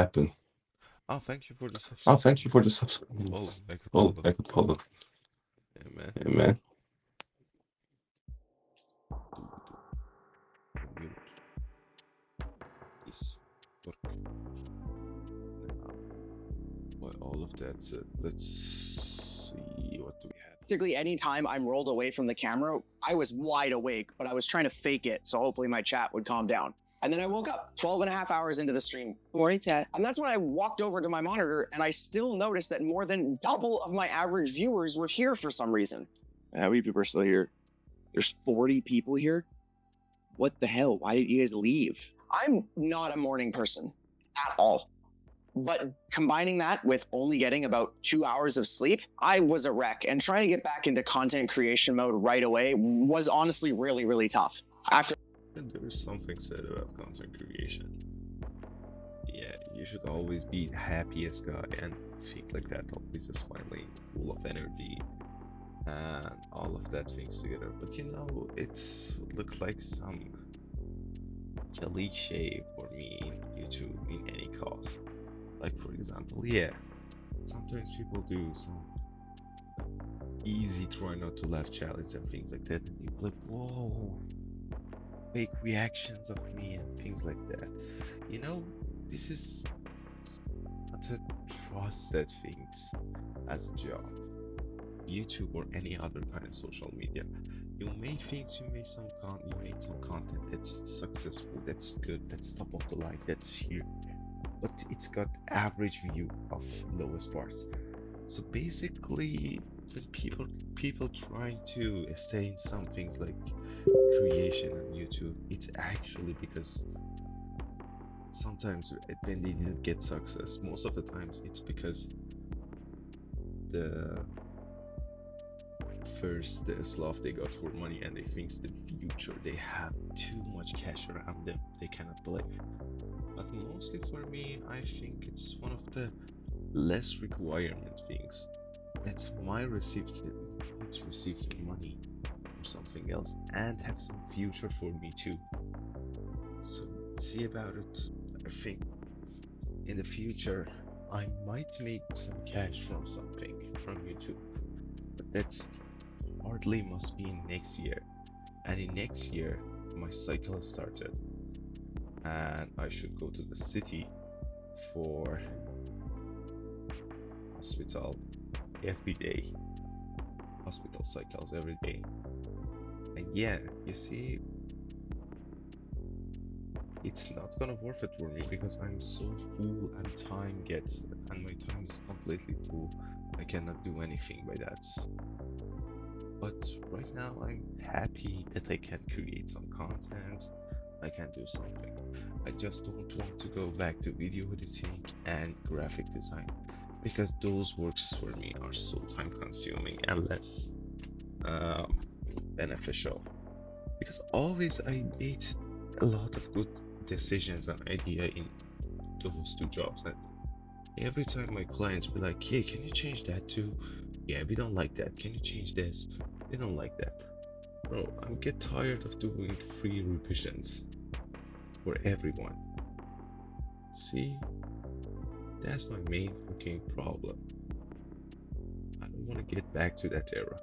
happened? Oh, thank you for the Oh, subscription. thank you for the subscription. Oh, I could Oh, follow. I could follow. Yeah, man. Yeah, man. Do mute this work now. But all of that said, let's see what do we have. Basically, anytime I'm rolled away from the camera, I was wide awake, but I was trying to fake it, so hopefully my chat would calm down. And then I woke up 12 and a half hours into the stream. Morning, chat. And that's when I walked over to my monitor, and I still noticed that more than double of my average viewers were here for some reason. How many people are still here? There's 40 people here? What the hell? Why did you guys leave? I'm not a morning person at all. But combining that with only getting about 2 hours of sleep, I was a wreck, and trying to get back into content creation mode right away was honestly really, really tough. After There's something said about content creation. Yeah, you should always be the happiest guy and think like that, always a smiling, full of energy, and all of that things together. But you know, it's looks like some cliche for me in YouTube in any cause. Like for example, yeah, sometimes people do some easy try not to laugh challenge and things like that, and you're like, whoa, fake reactions of me and things like that. You know, this is not to trust that things as a job. YouTube or any other kind of social media. You made things, you made some content that's successful, that's good, that's top of the line, that's here. But it's got average view of lowest parts. So basically, when people trying to stay in some things like creation on YouTube, it's actually because sometimes when they didn't get success, most of the times it's because the first slough they got for money, and they think the future they have too much cash around them they cannot play. But mostly for me, I think it's one of the less requirement things that might receive the money or something else and have some future for me too. So see about it. I think in the future I might make some cash from something from YouTube, but that's hardly must be in next year. And in next year my cycle has started, and I should go to the city for hospital every day, hospital cycles every day. And yeah, you see, it's not gonna worth it for me because I'm so full and my time is completely full. I cannot do anything by that. But right now I'm happy that I can create some content, I can do something. I just don't want to go back to video editing and graphic design because those works for me are so time consuming and less beneficial. Because always I made a lot of good decisions and idea in those two jobs, and every time my clients be like, hey, can you change that too? Yeah, we don't like that. Can you change this? They don't like that. Bro, I get tired of doing free revisions for everyone. See, that's my main fucking problem. I don't want to get back to that era.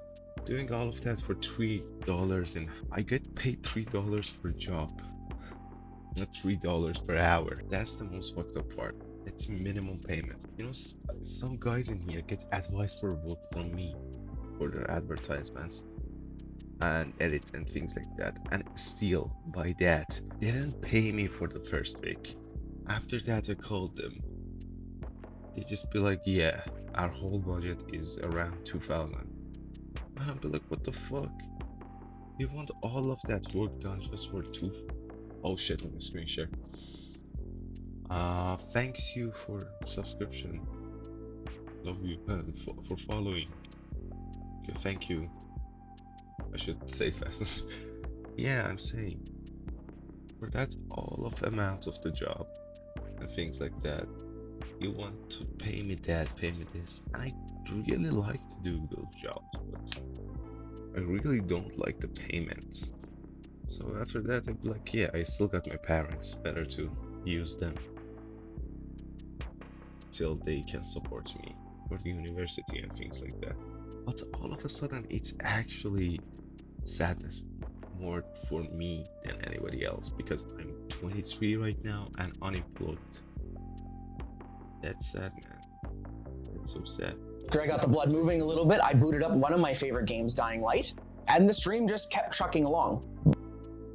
Doing all of that for $3 and I get paid $3 per job, not $3 per hour. That's the most fucked up part. It's minimum payment. You know, some guys in here get advice for vote from me for their advertisements and edit and things like that, and still by that they didn't pay me for the first week. After that I called them, they just be like, yeah, our whole budget is around 2000. I'll be like, what the fuck, you want all of that work done just for two? Oh shit, let me screen share. Thanks you for subscription, love you, for following. Okay, thank you. I should say it fast. Yeah, I'm saying for that all of amount of the job and things like that, you want to pay me that, pay me this. I really like to do those jobs, but I really don't like the payments. So after that I'd be like, yeah, I still got my parents, better to use them. till they can support me for the university and things like that. But all of a sudden, it's actually sadness more for me than anybody else because I'm 23 right now and unemployed. That's sad, man. That's so sad. After I got the blood moving a little bit, I booted up one of my favorite games, Dying Light, and the stream just kept trucking along.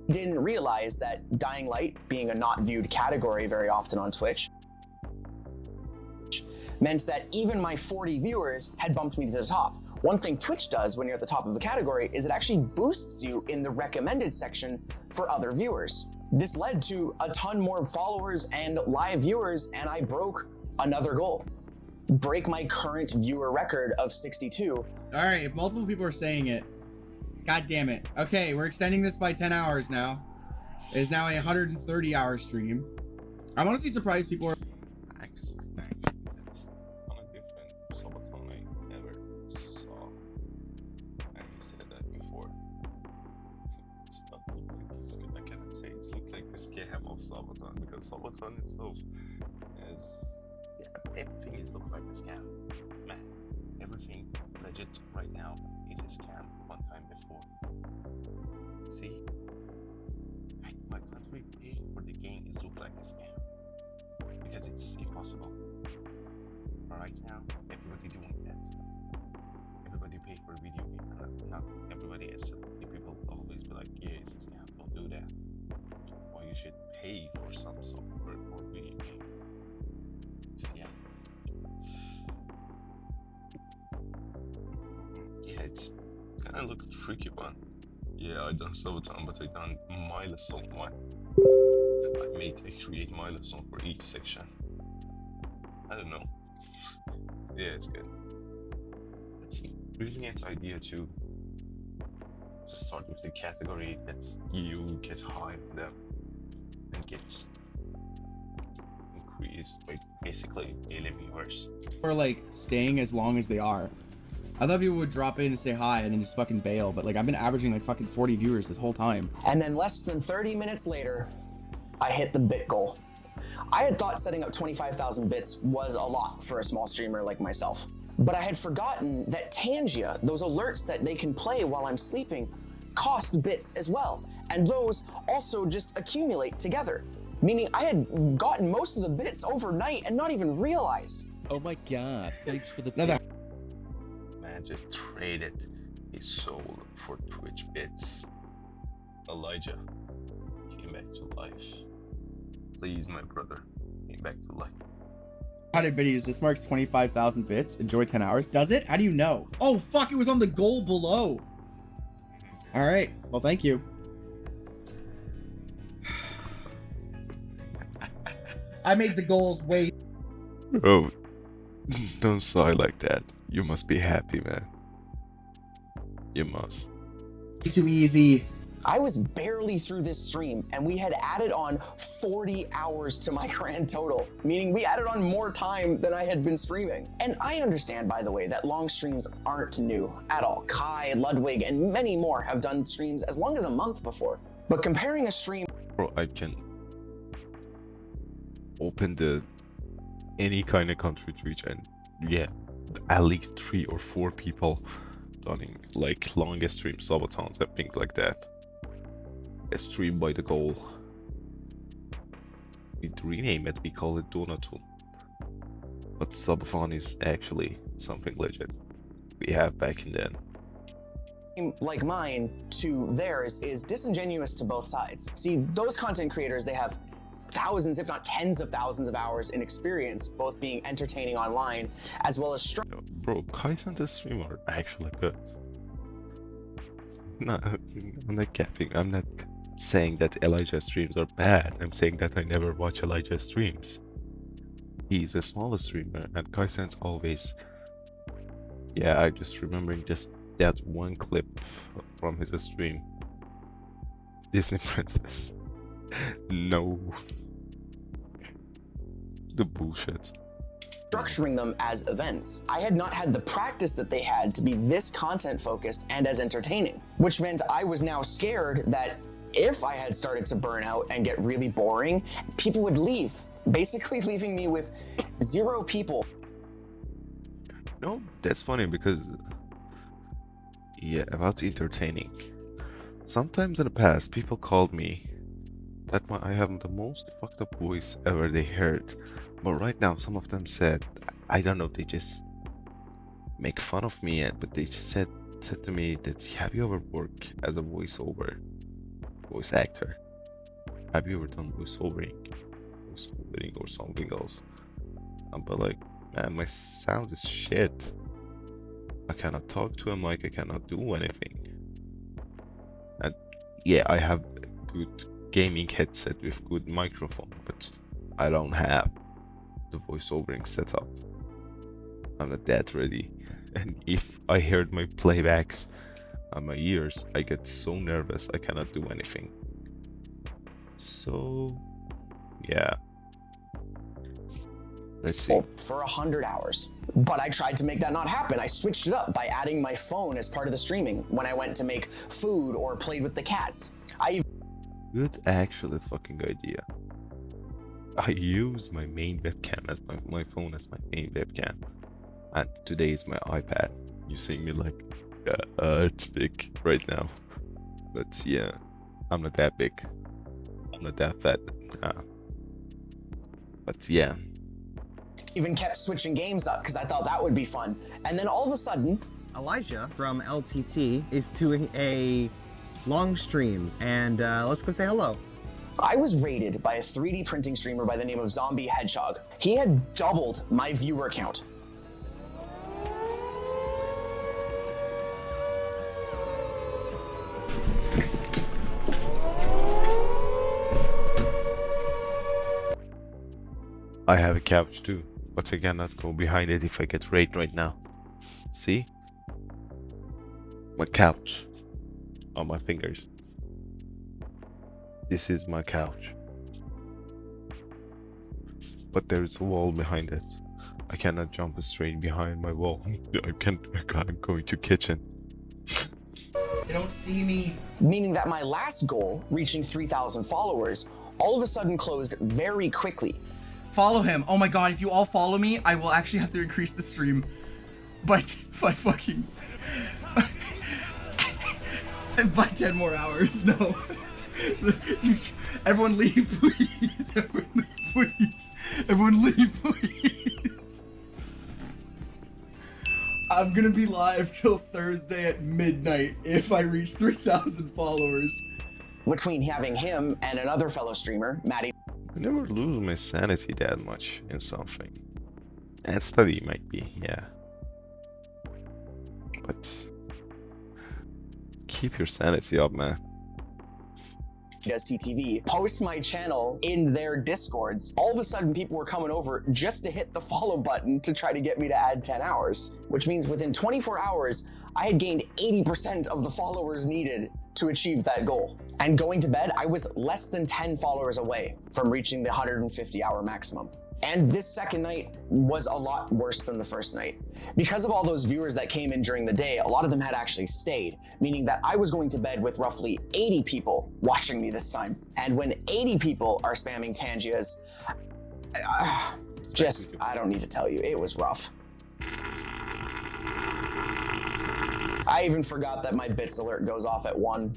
Didn't realize that Dying Light, being a not viewed category very often on Twitch, meant that even my 40 viewers had bumped me to the top. One thing Twitch does when you're at the top of a category is it actually boosts you in the recommended section for other viewers. This led to a ton more followers and live viewers, and I broke another goal. Break my current viewer record of 62. All right, if multiple people are saying it, god damn it. Okay, we're extending this by 10 hours now. It is now a 130-hour stream. I'm honestly surprised people are... That's on a different Sabaton I ever saw. And he said that before. It's not look like it's good. I cannot say it's look like the scam of Sabaton because Sabaton itself is... Yeah, everything is look like a scam. Man, everything legit right now is a scam one time before. See? My country paying for the game is look like a scam. Because it's impossible. But right now, everybody doing that. Everybody pay for a video game. Not everybody is. The people always be like, yeah, it's a scam, don't do that. Or you should pay for some software or video game. Yeah. Yeah, it's kind of look tricky one. Yeah, I done Sabaton, but I done milestone one. I may create milestone for each section. I don't know. Yeah, it's good. It's a brilliant idea to start with the category that you get high on them and gets increased by basically daily viewers. Or like staying as long as they are. I thought people would drop in and say hi and then just fucking bail, but like I've been averaging like fucking 40 viewers this whole time. And then less than 30 minutes later, I hit the bit goal. I had thought setting up 25,000 bits was a lot for a small streamer like myself. But I had forgotten that Tangia, those alerts that they can play while I'm sleeping, cost bits as well. And those also just accumulate together. Meaning I had gotten most of the bits overnight and not even realized. Oh my god, thanks for the... Another... Man just traded his soul for Twitch bits. Elijah came back to life. Please, my brother, came back to life. 100 biddies, this marks 25,000 bits. Enjoy 10 hours. Does it? How do you know? Oh, fuck, it was on the goal below. All right, well, thank you. I made the goals way... Oh, don't sigh like that. You must be happy, man. You must. too easy. I was barely through this stream and we had added on 40 hours to my grand total, meaning we added on more time than I had been streaming. And I understand, by the way, that long streams aren't new at all. Kai, Ludwig, and many more have done streams as long as a month before. But comparing a stream... Bro, I can open any kind of country Twitch and yeah, at least 3 or 4 people doing like longest stream subathons and things like that. A stream by the goal. We'd rename it, we call it Donaton. But subathon is actually something legit we have back in then. Like mine to theirs is disingenuous to both sides. See, those content creators, they have thousands, if not tens of thousands of hours in experience, both being entertaining online as well as Bro, Kai's and the stream are actually good. No, I'm not capping. I'm not saying that Elijah streams are bad. I'm saying that I never watch Elijah streams. He's a smaller streamer and Kaisen's always... Yeah, I'm just remembering just that one clip from his stream. Disney Princess. No. The bullshit. Structuring them as events. I had not had the practice that they had to be this content focused and as entertaining, which meant I was now scared that if I had started to burn out and get really boring, people would leave. basically leaving me with 0 people. No, that's funny because, yeah, about entertaining. Sometimes in the past, people called me that I have the most fucked up voice ever they heard. But right now, some of them said, I don't know, they just make fun of me, but they just said to me that, have you ever worked as a voice actor? Have you ever done voiceovering or something else? But like, man, my sound is shit. I cannot talk to a mic, I cannot do anything. And yeah, I have a good gaming headset with good microphone, but I don't have the voiceovering setup. I'm not that ready. And if I heard my playbacks on my ears, I get so nervous I cannot do anything. So yeah, let's see. For 100 hours. But I tried to make that not happen. I switched it up by adding my phone as part of the streaming when I went to make food or played with the cats. Good actually fucking idea. I use my main webcam as my phone as my main webcam. And today is my iPad. You see me like, it's big right now. But yeah, I'm not that big. I'm not that fat. But yeah. Even kept switching games up because I thought that would be fun. And then all of a sudden, Elijah from LTT is doing a long stream, and let's go say hello. I was raided by a 3D printing streamer by the name of Zombie Hedgehog. He had doubled my viewer count. I have a couch too, but I cannot go behind it if I get raided right now. See? My couch on my fingers. This is my couch. But there is a wall behind it. I cannot jump straight behind my wall. I'm going to kitchen. You don't see me. Meaning that my last goal, reaching 3,000 followers, all of a sudden closed very quickly. Follow him. Oh my god, if you all follow me, I will actually have to increase the stream by fucking by 10 more hours. No. Everyone leave, please. Everyone leave, please. Everyone leave, please. I'm gonna be live till Thursday at midnight if I reach 3,000 followers. Between having him and another fellow streamer, Maddie, I never lose my sanity that much in something. And study might be, yeah. But keep your sanity up, man. does TTV, post my channel in their discords. All of a sudden people were coming over just to hit the follow button to try to get me to add 10 hours, which means within 24 hours, I had gained 80% of the followers needed to achieve that goal. And going to bed, I was less than 10 followers away from reaching the 150-hour maximum. And this second night was a lot worse than the first night. Because of all those viewers that came in during the day, a lot of them had actually stayed, meaning that I was going to bed with roughly 80 people watching me this time. And when 80 people are spamming Tangias, I don't need to tell you, it was rough. I even forgot that my bits alert goes off at 1.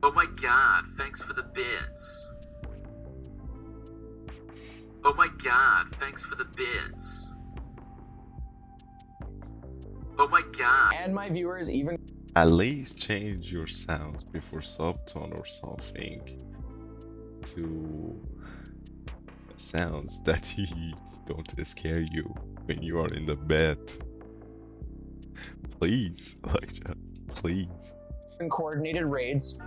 Oh my god, thanks for the bits. Oh my god, thanks for the bits. Oh my god. And my viewers even... At least change your sounds before subtone or something to sounds that don't scare you when you are in the bed. Please, Elijah, please. coordinated raids.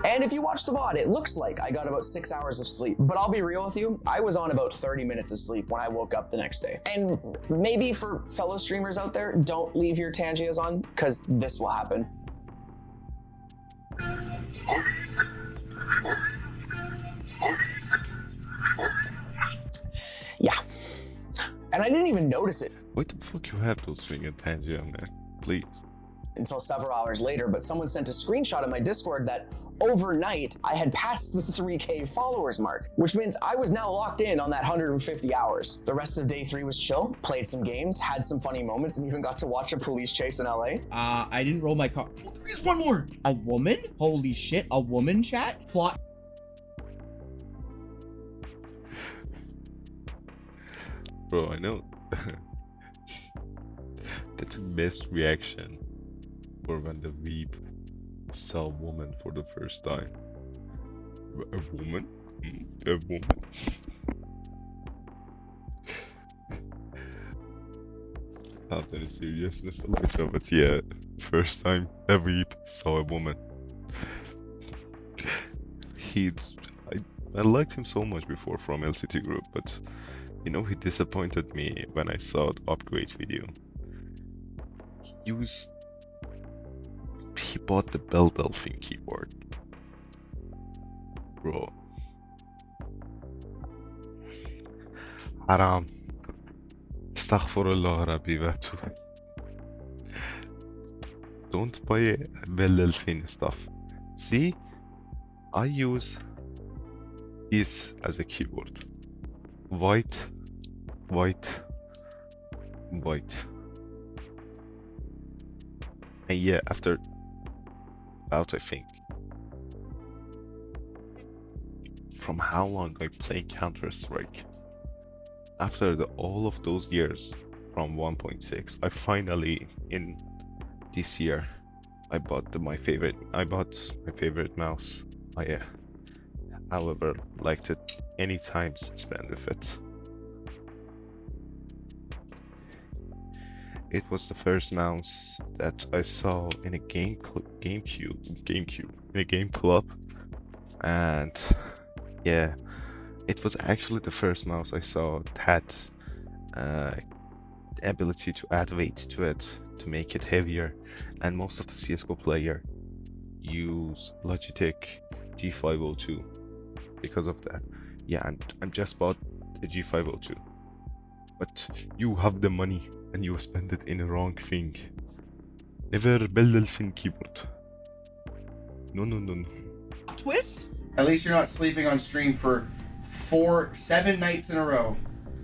And if you watch the VOD, it looks like I got about 6 hours of sleep. But I'll be real with you, I was on about 30 minutes of sleep when I woke up the next day. And maybe for fellow streamers out there, don't leave your Tangias on, because this will happen. Yeah. And I didn't even notice it. Why the fuck you have those things in Tangia, man? Please. until several hours later, but someone sent a screenshot of my Discord that overnight I had passed the 3K followers mark, which means I was now locked in on that 150 hours. The rest of day 3 was chill, played some games, had some funny moments, and even got to watch a police chase in LA. I didn't roll my car. Oh, there is one more. A woman? Holy shit, a woman, chat? Plot. Bro, I know. That's the best reaction for when the weeb saw a woman for the first time. A woman? A woman? Without any seriousness, a little, but yeah, first time a weeb saw a woman. I liked him so much before from LCT group, but you know, he disappointed me when I saw the upgrade video. He bought the Bell Delphine keyboard. Bro. Haram. Astaghfirullah Rabbi wa tub. Don't buy Bell Delphine stuff. See? I use this as a keyboard. White, white, white. And yeah, after about I think from how long I play Counter-Strike, after all of those years from 1.6, I finally in this year I bought my favorite mouse. However, liked it any time spent with it. It was the first mouse that I saw in a GameCube, in a game club, and yeah, it was actually the first mouse I saw that had the ability to add weight to it to make it heavier, and most of the CS:GO player use Logitech G502 because of that. Yeah, I'm just bought a G502, but you have the money and you spend it in the wrong thing. Never Bell Delphine keyboard. No. Twist? At least you're not sleeping on stream for 7 nights in a row.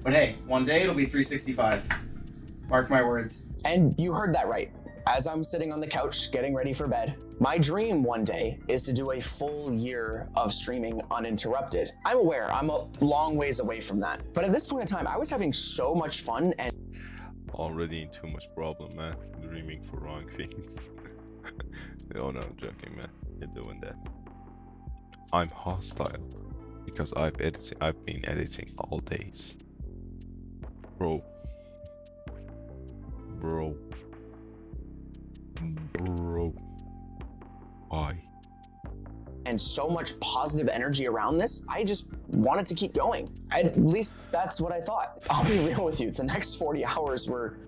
But hey, one day it'll be 365. Mark my words. And you heard that right. As I'm sitting on the couch getting ready for bed, my dream one day is to do a full year of streaming uninterrupted. I'm aware I'm a long ways away from that, but at this point in time, I was having so much fun and already in too much problem, man. Dreaming for wrong things. No, I'm joking, man. You're doing that. I'm hostile because I've been editing all days. Bro. Why? and so much positive energy around this, I just wanted to keep going. At least that's what I thought. I'll be real with you. The next 40 hours were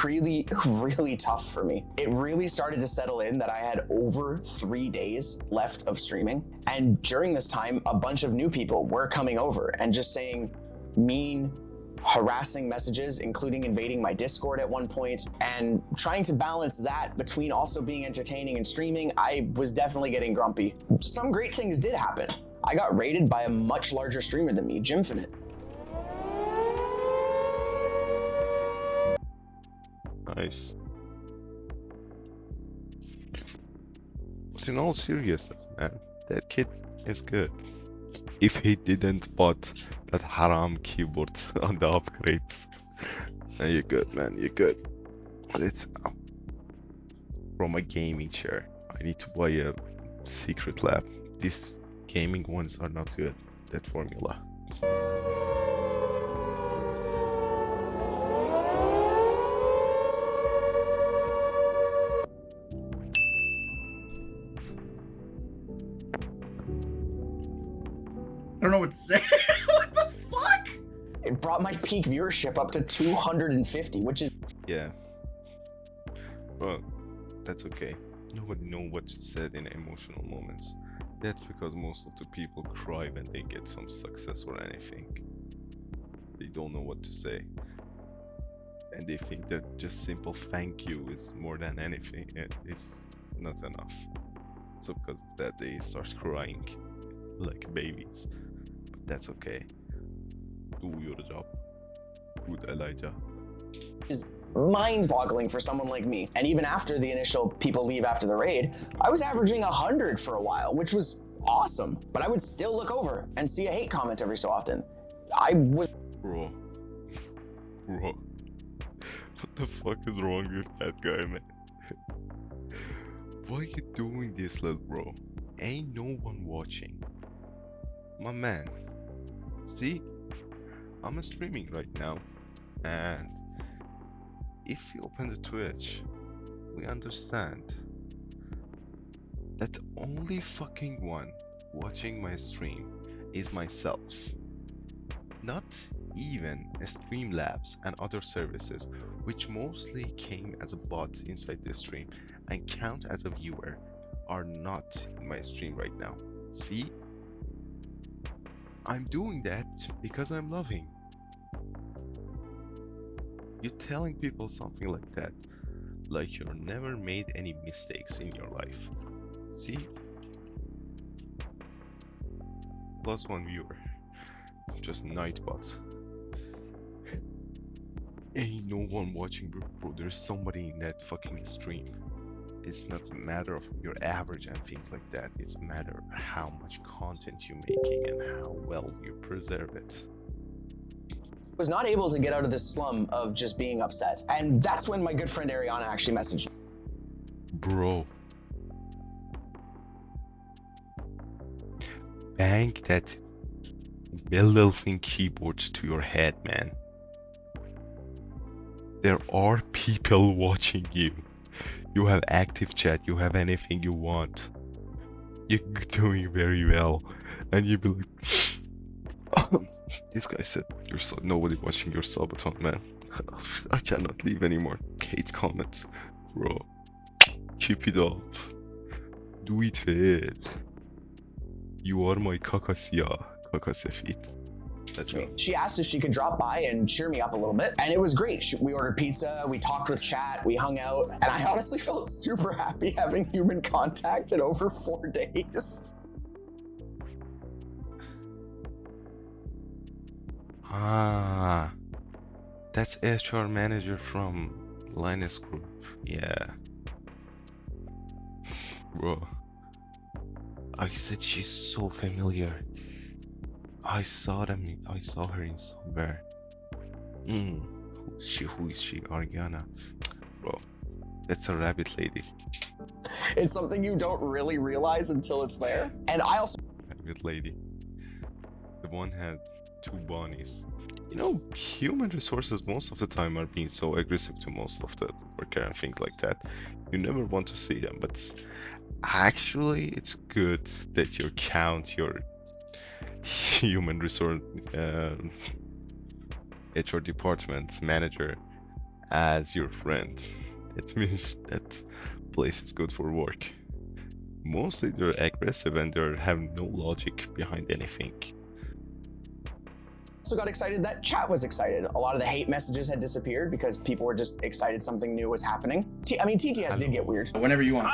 really, really tough for me. It really started to settle in that I had over 3 days left of streaming. And during this time, a bunch of new people were coming over and just saying mean, harassing messages, including invading my Discord at one point, and trying to balance that between also being entertaining and streaming. I was definitely getting grumpy. Some great things did happen. I got raided by a much larger streamer than me, Jimfinite. Nice. But in all seriousness, man, that kid is good. If he didn't bought that haram keyboard on the upgrade, then you're good, man, you're good. But it's from a gaming chair. I need to buy a secret lab. These gaming ones are not good, that formula. I don't know what to say. What the fuck? It brought my peak viewership up to 250, which is... Yeah. Well, that's okay. Nobody knows what you said in emotional moments. That's because most of the people cry when they get some success or anything. They don't know what to say. and they think that just simple thank you is more than anything, and it's not enough. So because of that, they start crying like babies. But that's okay. Do your job. Good Elijah. Is mind-boggling for someone like me. And even after the initial people leave after the raid, I was averaging 100 for a while, which was awesome. But I would still look over and see a hate comment every so often. I was... Bro. What the fuck is wrong with that guy, man? Why you doing this, little bro? Ain't no one watching. My man. See? I'm streaming right now, and if you open the Twitch, we understand that the only fucking one watching my stream is myself. Not even Streamlabs and other services, which mostly came as a bot inside the stream and count as a viewer, are not in my stream right now. See? I'm doing that because I'm loving. You're telling people something like that, like you've never made any mistakes in your life. See? Plus one viewer. Just Nightbot. Ain't no one watching, bro. There's somebody in that fucking stream. It's not a matter of your average and things like that. It's a matter of how much content you're making and how well you preserve it. was not able to get out of this slum of just being upset. And that's when my good friend Ariana actually messaged me. Bro. Bang that Beldelfin keyboard to your head, man. There are people watching you. You have active chat, you have anything you want. You're doing very well. And you be like, this guy said, nobody watching your subathon, man. I cannot leave anymore. Hate comments. Bro, keep it up. Do it fair. You are my kakasiya, kakasefit. That's me. She asked if she could drop by and cheer me up a little bit, and it was great. We ordered pizza, we talked with chat, we hung out, and I honestly felt super happy having human contact in over 4 days. Ah, that's HR manager from Linus Group. Yeah. Bro, I said she's so familiar. I saw her in somewhere. Who is she? Ariana. Bro, that's a rabbit lady. It's something you don't really realize until it's there. And I also... Rabbit lady. The one had 2 bunnies. You know, human resources most of the time are being so aggressive to most of the worker and things like that. You never want to see them, but actually it's good that you count your human resource HR department manager as your friend. That means that place is good for work. Mostly they're aggressive and they have no logic behind anything. also got excited that chat was excited. A lot of the hate messages had disappeared because people were just excited something new was happening. TTS did get weird. Whenever you want.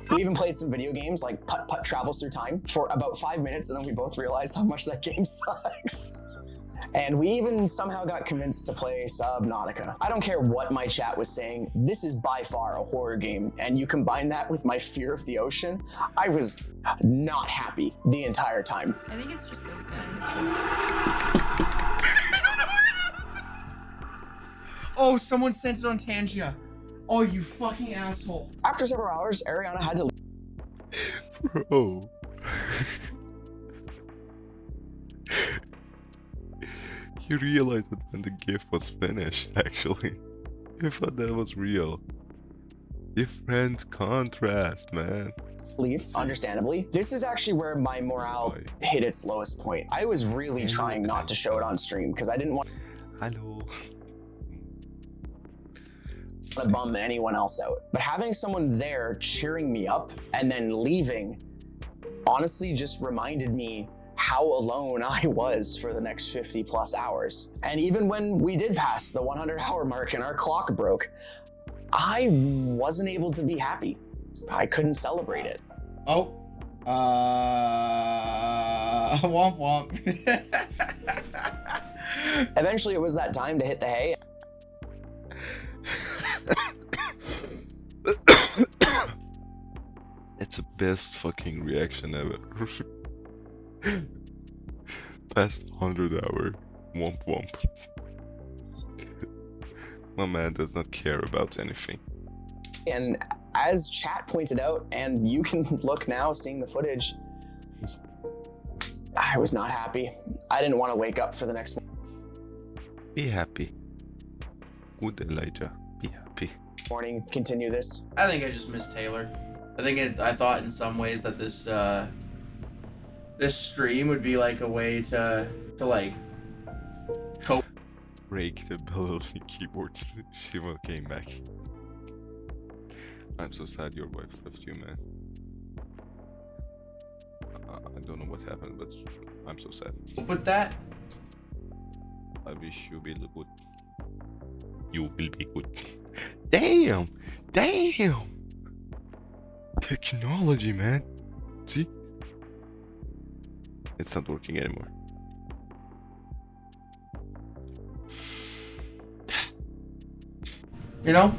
We even played some video games like Putt Putt Travels Through Time for about 5 minutes, and then we both realized how much that game sucks. And we even somehow got convinced to play Subnautica. I don't care what my chat was saying, this is by far a horror game, and you combine that with my fear of the ocean, I was not happy the entire time. I think it's just those guys. Oh, someone sent it on Tangia. Oh, you fucking asshole. After several hours, Ariana had to leave. Bro. You realized it when the gift was finished, actually. I thought that was real. Different contrast, man. Leave, understandably. This is actually where my morale hit its lowest point. I was really trying not to show it on stream because I didn't want Hello. to bum anyone else out. But having someone there cheering me up and then leaving honestly just reminded me how alone I was for the next 50 plus hours. And even when we did pass the 100-hour mark and our clock broke, I wasn't able to be happy. I couldn't celebrate it. Oh. Womp womp. Eventually it was that time to hit the hay. It's the best fucking reaction ever. Past 100-hour. Womp womp. My man does not care about anything. And as chat pointed out, and you can look now seeing the footage, I was not happy. I didn't want to wake up for the next Be happy. Good, Elijah. Be happy. morning, continue this. I think I just missed Taylor. I thought in some ways that this this stream would be like a way to like cope. Break the Bellowing keyboards. Shiva came back. I'm so sad your wife left you, man. I don't know what happened, but I'm so sad. With that, I wish you will be good. You will be good. Damn! Damn! Technology, man. See? It's not working anymore. you know,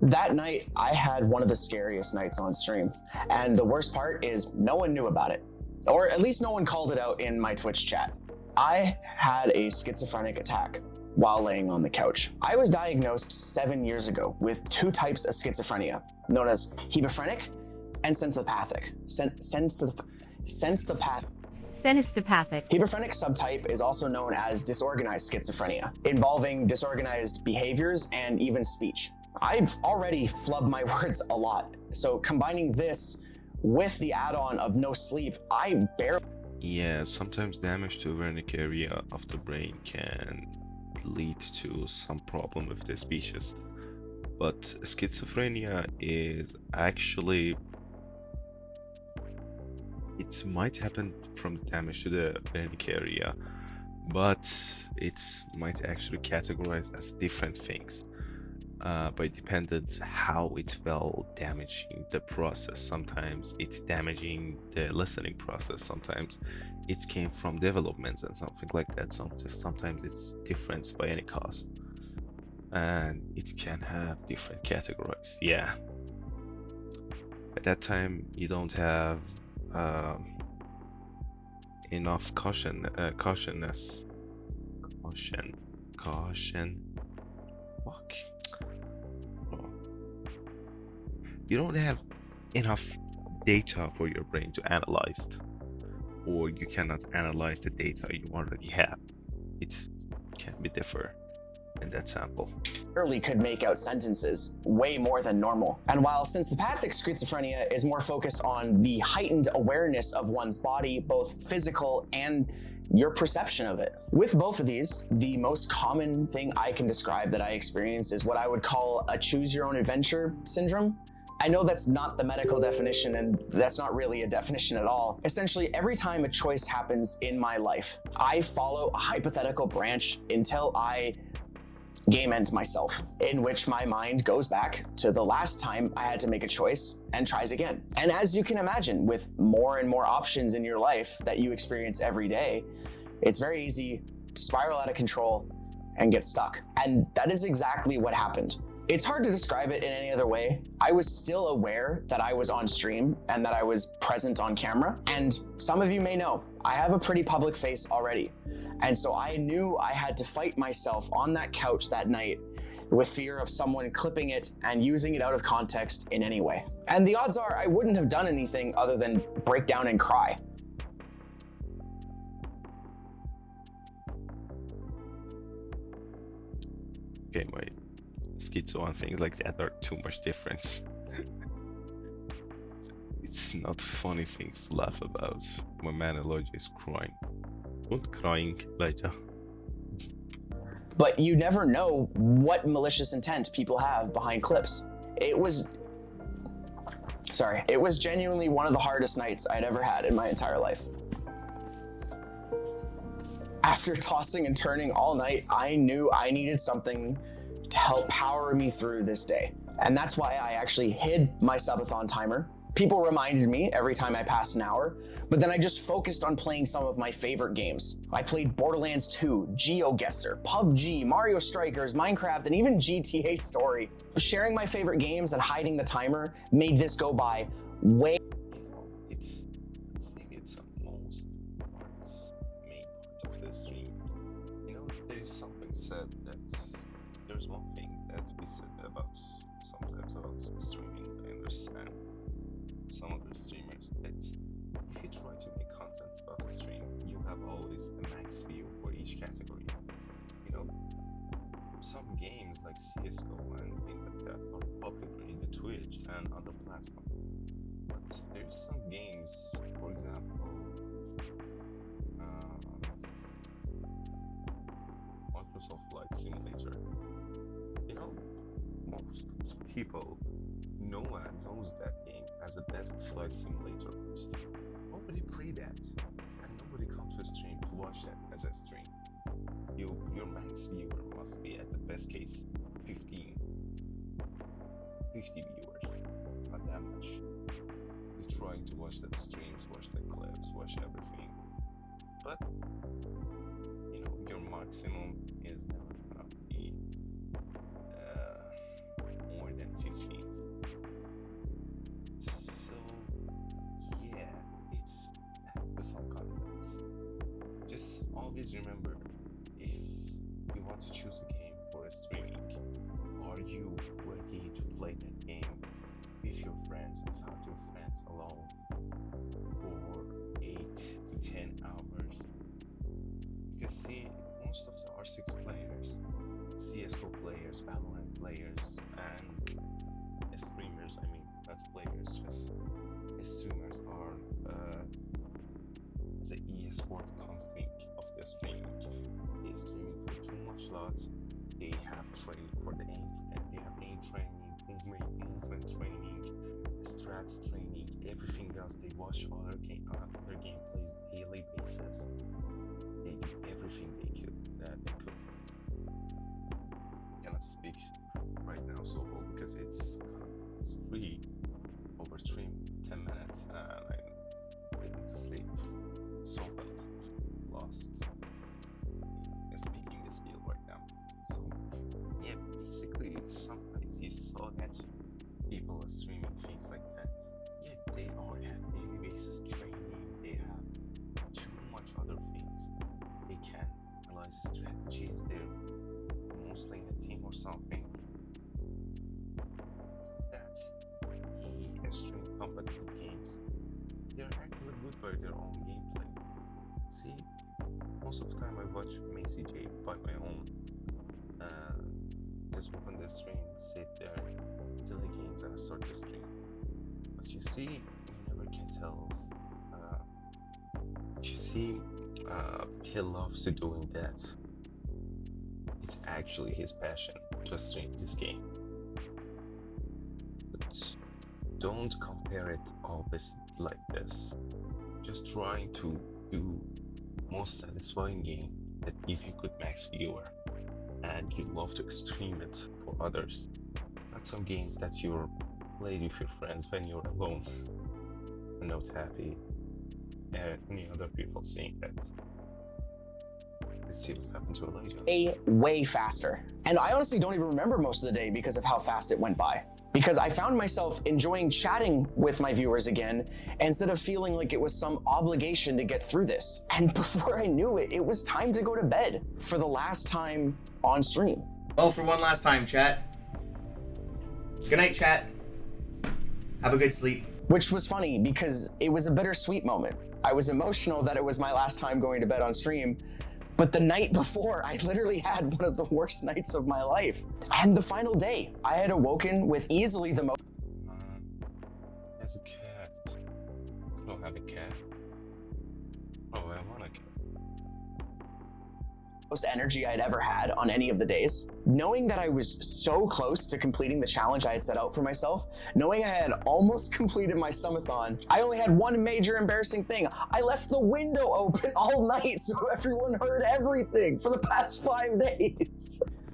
That night, I had one of the scariest nights on stream. And the worst part is no one knew about it. Or at least no one called it out in my Twitch chat. I had a schizophrenic attack while laying on the couch. I was diagnosed 7 years ago with 2 types of schizophrenia, known as hebephrenic and sensopathik. Sensopathik. Hebephrenic subtype is also known as disorganized schizophrenia, involving disorganized behaviors and even speech. I've already flubbed my words a lot, so combining this with the add-on of no sleep, I barely... Yeah, sometimes damage to wernicke area of the brain can lead to some problem with the species. But schizophrenia is actually... It might happen from the damage to the wernicke area, but it might actually categorize as different things. But it depended how it fell damaging the process. Sometimes it's damaging the listening process, sometimes it came from developments and something like that. Sometimes it's different by any cause, and it can have different categories. Yeah, at that time you don't have enough caution. Fuck. You don't have enough data for your brain to analyze, or you cannot analyze the data you already have. It can be different in that sample. barely could make out sentences, way more than normal. And while sensopathik schizophrenia is more focused on the heightened awareness of one's body, both physical and your perception of it. With both of these, the most common thing I can describe that I experience is what I would call a choose your own adventure syndrome. I know that's not the medical definition, and that's not really a definition at all. Essentially, every time a choice happens in my life, I follow a hypothetical branch until I game end myself, in which my mind goes back to the last time I had to make a choice and tries again. And as you can imagine, with more and more options in your life that you experience every day, it's very easy to spiral out of control and get stuck. And that is exactly what happened. It's hard to describe it in any other way. I was still aware that I was on stream and that I was present on camera. And some of you may know, I have a pretty public face already. And so I knew I had to fight myself on that couch that night with fear of someone clipping it and using it out of context in any way. And the odds are I wouldn't have done anything other than break down and cry. Okay, my schizo and things like that are too much difference. It's not funny things to laugh about. My man Elijah is crying. Don't crying, Elijah. But you never know what malicious intent people have behind clips. It was genuinely one of the hardest nights I'd ever had in my entire life. After tossing and turning all night, I knew I needed something to help power me through this day. And that's why I actually hid my subathon timer. People reminded me every time I passed an hour, but then I just focused on playing some of my favorite games. I played Borderlands 2, GeoGuessr, PUBG, Mario Strikers, Minecraft, and even GTA Story. Sharing my favorite games and hiding the timer made this go by way. I think it's the most main part of the stream. There is something said that there's one thing that we said sometimes about streaming. I understand some of the streamers that if you try to make content about a stream, you have always a max view for each category. Some games like CSGO and things like that are popular in the Twitch and other platforms. But there's some games, for example, Microsoft Flight Simulator. Most people knows that game as the best flight simulator, but nobody play that, and nobody comes to a stream to watch that as a stream. Your max viewer must be at the best case 50 viewers, not that much. You're trying to watch the streams, watch the clips, watch everything, but your maximum is never gonna be more than 15. So yeah, it's some content. Just always remember, if you want to choose a game for a streaming, are you ready to play that game with your friends, without your friends alone, for 8 to 10 hours? Because see, most of the R6 players, CSGO players, Valorant players, and streamers, not players, just streamers are the e-sport config of the streaming. They streaming for too much slots. They have training for the aim. They have aim training, movement training, strats training, everything else. They watch other gameplays daily basis. They do everything they could. I cannot speak right now so well because it's 3 over stream 10 minutes and I'm getting to sleep so well, lost speaking the skill right now. So yeah, basically sometimes you saw that people are streaming things like that. Yeah, they all have daily basis training, they have too much other things. They can analyze strategies, they're mostly in a team or something. That he stream competitive games, they're actually good by their own gameplay. See, most of the time I watch Macy J by my own, just open the stream, sit there, delay games and start the stream. But you see, you never can tell. He loves doing that. It's actually his passion to stream this game. But don't compare it always like this. Just trying to do most satisfying game that give you good max viewer and you love to stream it for others. Not some games that you're playing with your friends when you're alone and not happy and any other people seeing that. Let's see what happened to Elijah. Way faster. And I honestly don't even remember most of the day because of how fast it went by. Because I found myself enjoying chatting with my viewers again instead of feeling like it was some obligation to get through this. And before I knew it, it was time to go to bed for the last time on stream. Well, for one last time, chat. Good night, chat. Have a good sleep. Which was funny because it was a bittersweet moment. I was emotional that it was my last time going to bed on stream, but the night before, I literally had one of the worst nights of my life. And the final day, I had awoken with easily the most. As a cat. I don't have a cat. Oh, I want a cat. Most energy I'd ever had on any of the days. knowing that I was so close to completing the challenge I had set out for myself, knowing I had almost completed my sumathon, I only had one major embarrassing thing. I left the window open all night so everyone heard everything for the past 5 days.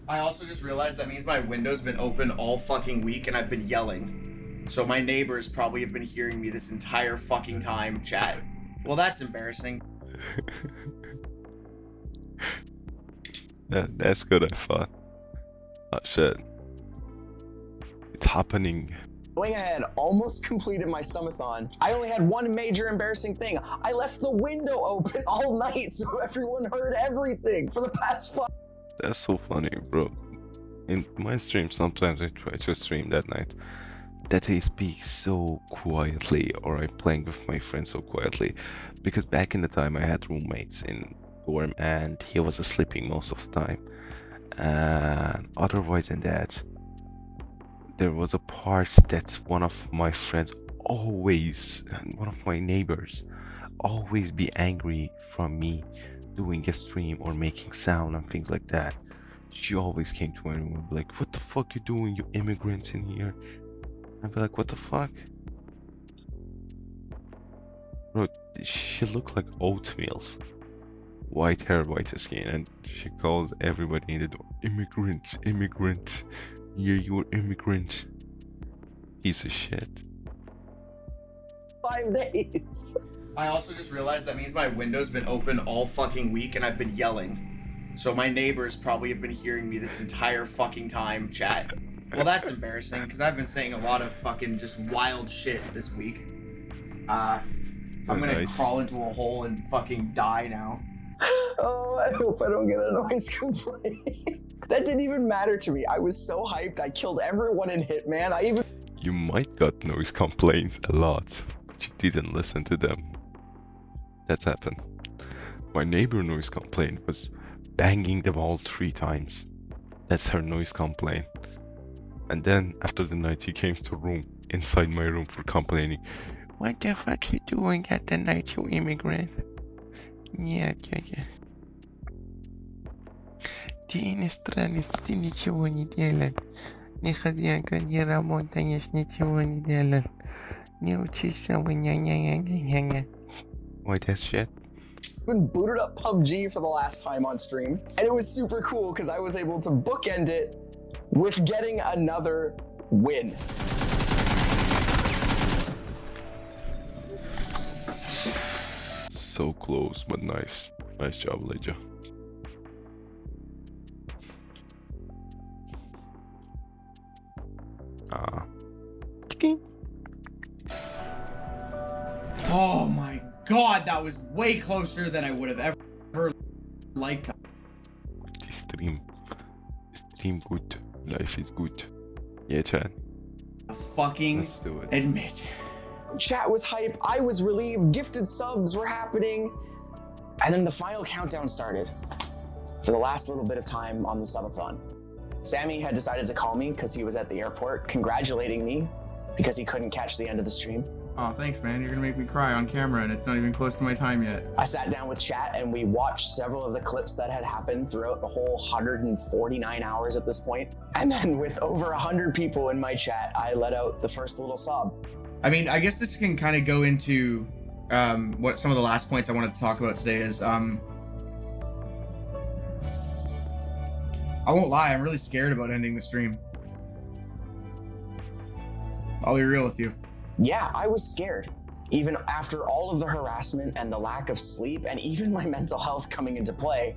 I also just realized that means my window's been open all fucking week and I've been yelling. So my neighbors probably have been hearing me this entire fucking time, chat. Well, that's embarrassing. That's good, I thought. Oh shit. It's happening. Knowing I had almost completed my sumathon, I only had one major embarrassing thing. I left the window open all night so everyone heard everything for the past 5. That's so funny, bro. In my stream, sometimes I try to stream that night. That I speak so quietly, or I'm playing with my friends so quietly. Because back in the time I had roommates in dorm and he was sleeping most of the time. And otherwise than that, there was a part that one of my friends always, one of my neighbors, always be angry from me doing a stream or making sound and things like that. She always came to my room and be like, "What the fuck you doing, you immigrants in here?" I'd be like, "What the fuck?" Bro, she looked like oatmeals. White hair, white skin, and she calls everybody in the door, "Immigrants, immigrants. Yeah, you're immigrants." Piece of shit. 5 days. I also just realized that means my window's been open all fucking week and I've been yelling. So my neighbors probably have been hearing me this entire fucking time, chat. Well, that's embarrassing because I've been saying a lot of fucking just wild shit this week. I'm gonna Nice. crawl into a hole and fucking die now. Oh, I hope I don't get a noise complaint. That didn't even matter to me. I was so hyped. I killed everyone in Hitman. I even... You might got noise complaints a lot, but you didn't listen to them. That's happened. My neighbor noise complaint was banging the wall 3 times. That's her noise complaint. And then after the night he came to room inside my room for complaining. "What the fuck you doing at the night, you immigrant?" Yeah. Ты иностранец, ты ничего не делал. Не хозяйка, не работаешь, ничего не делал. Не учишься, вы ня-ня-ня-ня-ня. Why that shit? even booted up PUBG for the last time on stream. And it was super cool because I was able to bookend it with getting another win. So close, but nice. Nice job, Leja. Ah. Oh my god, that was way closer than I would have ever liked. Stream. Stream good. Life is good. Yeah, Chad. Fucking Let's do it. admit. Chat was hype, I was relieved, gifted subs were happening, and then the final countdown started for the last little bit of time on the subathon. Sammy had decided to call me because he was at the airport, congratulating me because he couldn't catch the end of the stream. Oh, thanks, man. You're gonna make me cry on camera, and it's not even close to my time yet. I sat down with chat and we watched several of the clips that had happened throughout the whole 149 hours at this point. And then with over 100 people in my chat, I let out the first little sob. I mean, I guess this can kind of go into what some of the last points I wanted to talk about today is. I won't lie, I'm really scared about ending the stream. I'll be real with you. Yeah, I was scared. Even after all of the harassment and the lack of sleep and even my mental health coming into play,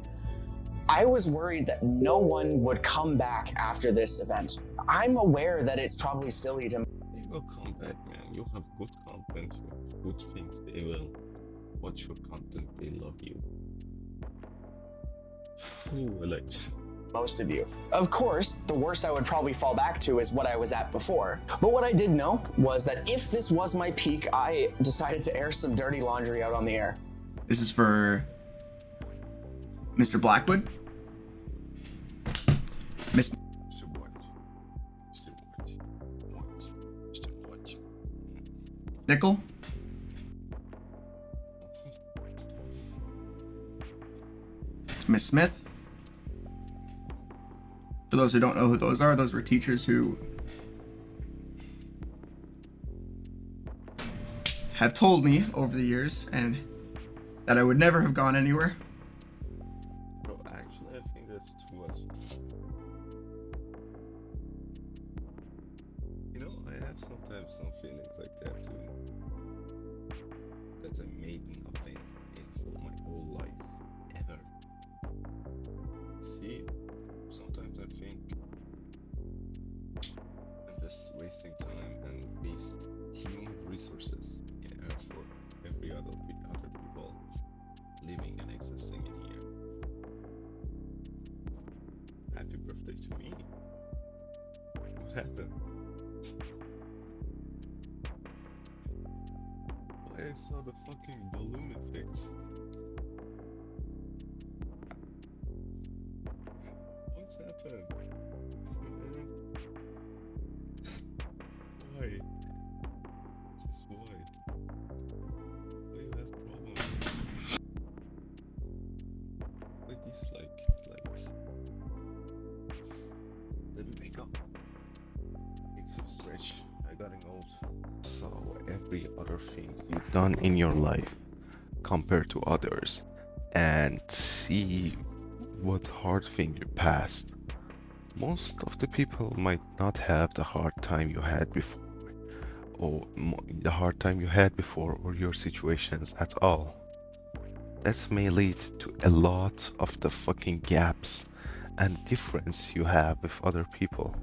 I was worried that no one would come back after this event. I'm aware that it's probably silly to... They will come back, man. You have good content, good things. They will watch your content. They love you. Ooh, I like. most of you. Of course, the worst I would probably fall back to is what I was at before. But what I did know was that if this was my peak, I decided to air some dirty laundry out on the air. This is for Mr. Blackwood. Miss Mr. What? Mr. What? What? Mr. What? Nickel. Miss Smith. For those who don't know who those were teachers who have told me over the years and that I would never have gone anywhere. Bro, actually, I think that's too much. You know, I have sometimes some feelings like that too. That I made nothing in my whole life, ever. See, sometimes I think I'm just wasting time and waste human resources in Earth for every other people living and existing in here. Happy birthday to me. What happened? I saw the fucking balloon effects. What's happened? Why? Just why? Why you have problems? With this like let me wake up. It's so strange. I got old. So every other thing you've done in your life compared to others and see what hard thing you passed. Most of the people might not have the hard time you had before or the hard time you had before or your situations at all. That may lead to a lot of the fucking gaps and difference you have with other people.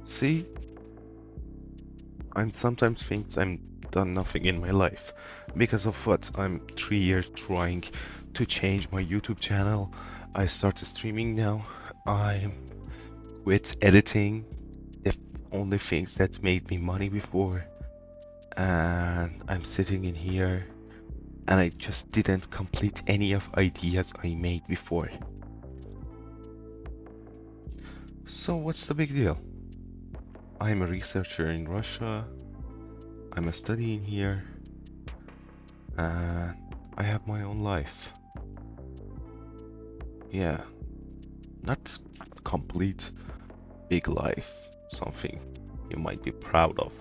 See, I'm sometimes thinks I'm done nothing in my life because of what I'm 3 years trying to change my YouTube channel. I started streaming now. I quit editing, the only things that made me money before, and I'm sitting in here and I just didn't complete any of ideas I made before. So what's the big deal? I'm a researcher in Russia, I'm a studying here, and I have my own life. Yeah, not complete big life, something you might be proud of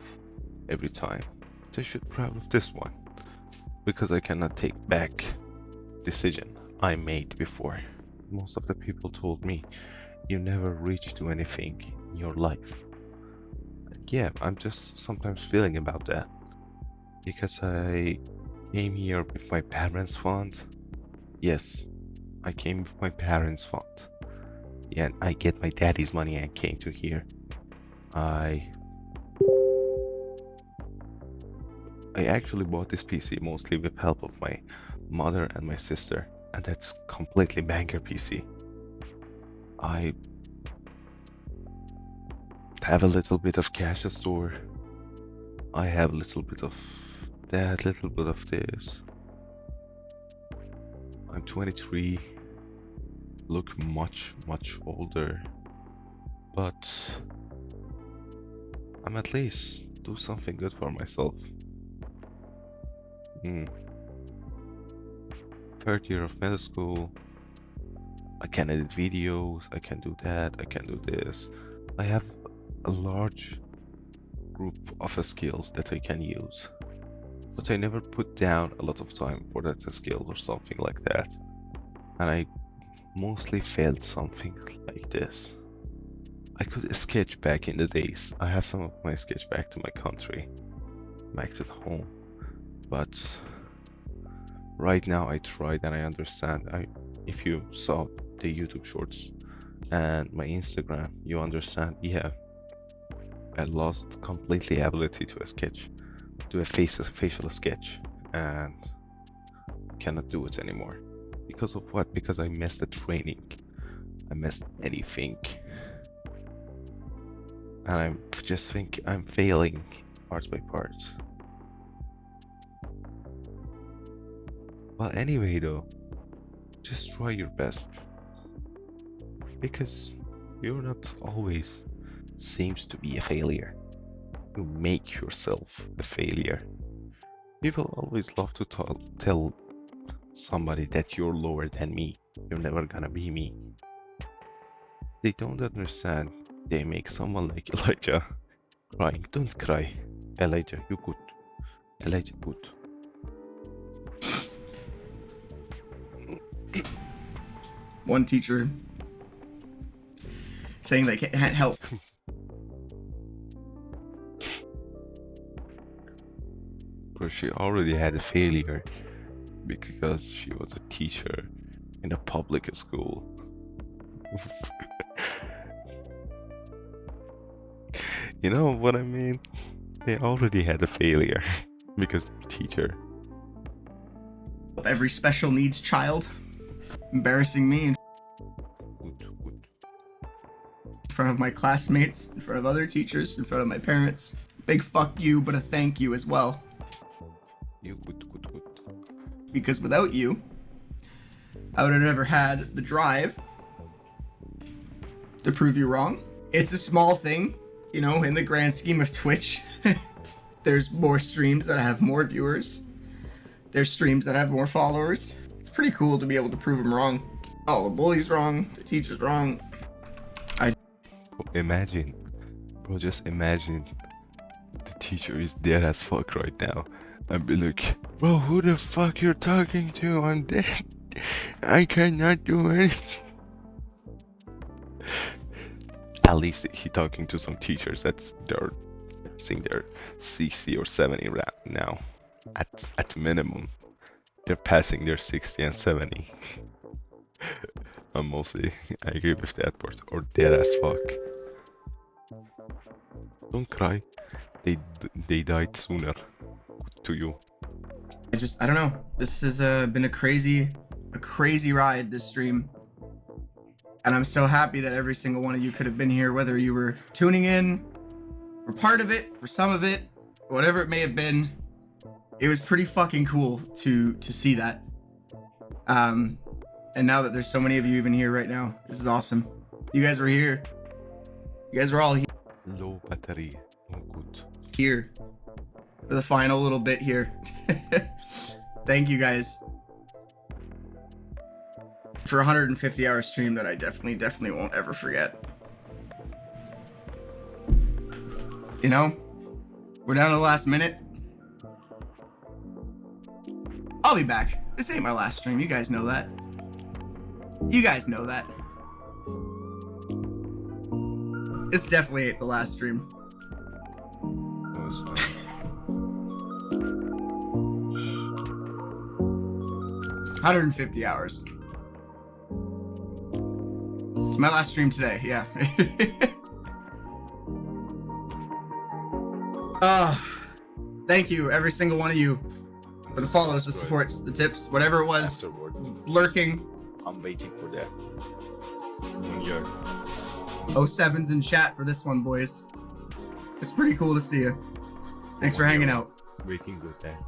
every time. I should be proud of this one, because I cannot take back decision I made before. Most of the people told me you never reach to anything in your life. Yeah, I'm just sometimes feeling about that because I came here with my parents' fund. Yes, I came with my parents' fund. Yeah, and I get my daddy's money and came to here. I actually bought this PC mostly with help of my mother and my sister, and that's completely banger PC. I have a little bit of cash store. I have a little bit of that, little bit of this. I'm 23, look much older, but I'm at least do something good for myself. Third year of middle school, I can edit videos, I can do that, I can do this. I have a large group of skills that I can use, but I never put down a lot of time for that skill or something like that, and I mostly failed something like this. I could sketch back in the days. I have some of my sketch back to my country, back to the home, but right now I tried and I understand. If you saw the YouTube shorts and my Instagram, you understand. Yeah, I lost completely ability to sketch, do a facial sketch, and cannot do it anymore. Because of what? Because I missed the training. I missed anything. And I just think I'm failing part by part. Well, anyway though, just try your best. Because you're not always seems to be a failure. You make yourself a failure. People always love to tell somebody that you're lower than me. You're never gonna be me. They don't understand. They make someone like Elijah crying. Don't cry. Elijah, you good. Elijah, good. One teacher saying they can't help. But she already had a failure because she was a teacher in a public school. You know what I mean? They already had a failure because they're a teacher. Every special needs child. Embarrassing me in Good. front of my classmates, in front of other teachers, in front of my parents. Big fuck you, but a thank you as well. You good. Because without you, I would have never had the drive to prove you wrong. It's a small thing, you know, in the grand scheme of Twitch. There's more streams that have more viewers. There's streams that have more followers. It's pretty cool to be able to prove them wrong. Oh, the bully's wrong, the teacher's wrong. Imagine, bro, just imagine the teacher is dead as fuck right now. I'd be like, bro, who the fuck you're talking to? I'm dead. I cannot do anything. At least he talking to some teachers that's they're saying they're 60 or 70 now. At minimum, they're passing their 60 and 70. I'm mostly I agree with that part. Or dead as fuck. Don't cry. They died sooner. Good to you. I don't know. This has been a crazy ride, this stream. And I'm so happy that every single one of you could have been here, whether you were tuning in for part of it, for some of it, whatever it may have been. It was pretty fucking cool to see that. And now that there's so many of you even here right now, this is awesome. You guys were here. You guys were all Low battery. Oh, good. here for the final little bit here. Thank you guys for a 150-hour stream that I definitely won't ever forget. You know, we're down to the last minute. I'll be back. This ain't my last stream. You guys know that. You guys know that. This definitely ain't the last stream. That was 150 hours. It's my last stream today, yeah. Thank you, every single one of you, for the follows, the supports, the tips, whatever it was, Afterward, lurking. I'm waiting for that. When you're 07's in chat for this one, boys. It's pretty cool to see you. Thanks for hanging out. waiting with that.